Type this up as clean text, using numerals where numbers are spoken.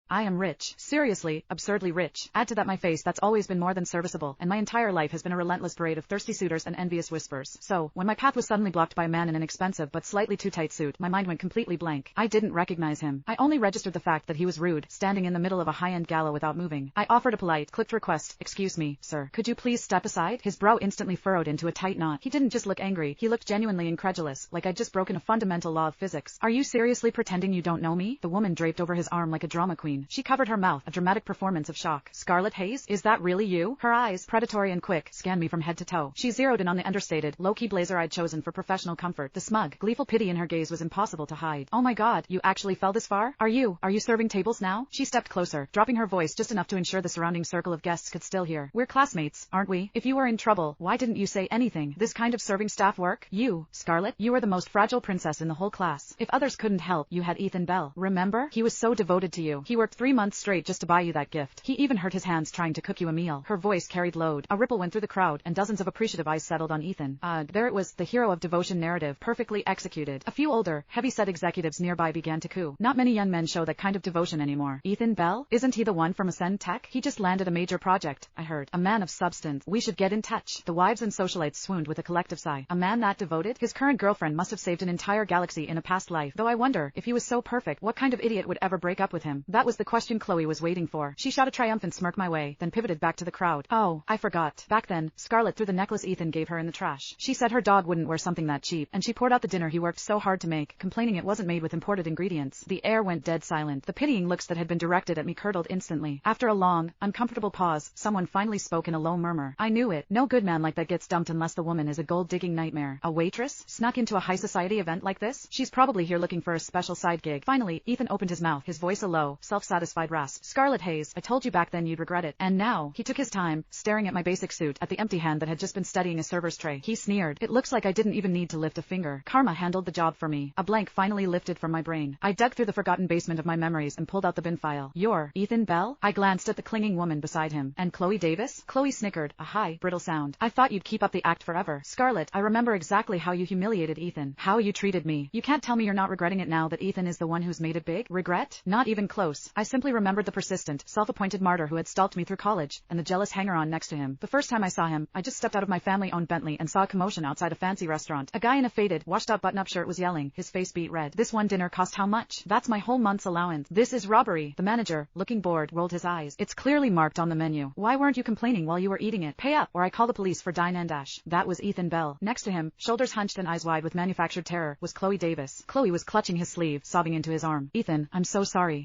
I am rich. Seriously, absurdly rich. Add to that my face that's always been more than serviceable, and my entire life has been a relentless parade of thirsty suitors and envious whispers. So, when my path was suddenly blocked by a man in an expensive but slightly too tight suit, my mind went completely blank. I didn't recognize him. I only registered the fact that he was rude, standing in the middle of a high-end gala without moving. I offered a polite, clipped request. Excuse me, sir. Could you please step aside? His brow instantly furrowed into a tight knot. He didn't just look angry, he looked genuinely incredulous, like I'd just broken a fundamental law of physics. Are you seriously pretending you don't know me? The woman draped over his arm like a drama queen. She covered her mouth, a dramatic performance of shock. Scarlet Hayes? Is that really you? Her eyes, predatory and quick, scanned me from head to toe. She zeroed in on the understated, low-key blazer I'd chosen for professional comfort. The smug, gleeful pity in her gaze was impossible to hide. Oh my god, you actually fell this far? Are you serving tables now? She stepped closer, dropping her voice just enough to ensure the surrounding circle of guests could still hear. We're classmates, aren't we? If you were in trouble, why didn't you say anything? This kind of serving staff work? You, Scarlet, you were the most fragile princess in the whole class. If others couldn't help, you had Ethan Bell. Remember? He was so devoted to you. He worked 3 months straight just to buy you that gift. He even hurt his hands trying to cook you a meal. Her voice carried load. A ripple went through the crowd, and dozens of appreciative eyes settled on Ethan. There it was, the hero of devotion narrative, perfectly executed. A few older, heavy-set executives nearby began to coo. Not many young men show that kind of devotion anymore. Ethan Bell? Isn't he the one from Ascend Tech? He just landed a major project, I heard. A man of substance. We should get in touch. The wives and socialites swooned with a collective sigh. A man that devoted? His current girlfriend must have saved an entire galaxy in a past life. Though I wonder, if he was so perfect, what kind of idiot would ever break up with him? That was the question Chloe was waiting for. She shot a triumphant smirk my way, then pivoted back to the crowd. Oh, I forgot. Back then, Scarlet threw the necklace Ethan gave her in the trash. She said her dog wouldn't wear something that cheap, and she poured out the dinner he worked so hard to make, complaining it wasn't made with imported ingredients. The air went dead silent. The pitying looks that had been directed at me curdled instantly. After a long, uncomfortable pause, someone finally spoke in a low murmur. I knew it. No good man like that gets dumped unless the woman is a gold-digging nightmare. A waitress? Snuck into a high-society event like this? She's probably here looking for a special side gig. Finally, Ethan opened his mouth, his voice a low, self-satisfied rasp. Scarlet Hayes, I told you back then you'd regret it. And now, he took his time, staring at my basic suit, at the empty hand that had just been steadying a server's tray. He sneered. It looks like I didn't even need to lift a finger. Karma handled the job for me. A blank finally lifted from my brain. I dug through the forgotten basement of my memories and pulled out the bin file. You're Ethan Bell? I glanced at the clinging woman beside him. And Chloe Davis? Chloe snickered, a high, brittle sound. I thought you'd keep up the act forever. Scarlet, I remember exactly how you humiliated Ethan. How you treated me. You can't tell me you're not regretting it now that Ethan is the one who's made it big? Regret? Not even close. I simply remembered the persistent, self-appointed martyr who had stalked me through college, and the jealous hanger-on next to him. The first time I saw him, I just stepped out of my family-owned Bentley and saw a commotion outside a fancy restaurant. A guy in a faded, washed-out button-up shirt was yelling, his face beat red. This one dinner cost how much? That's my whole month's allowance. This is robbery. The manager, looking bored, rolled his eyes. It's clearly marked on the menu. Why weren't you complaining while you were eating it? Pay up, or I call the police for dine and dash. That was Ethan Bell. Next to him, shoulders hunched and eyes wide with manufactured terror, was Chloe Davis. Chloe was clutching his sleeve, sobbing into his arm. Ethan, I'm so sorry.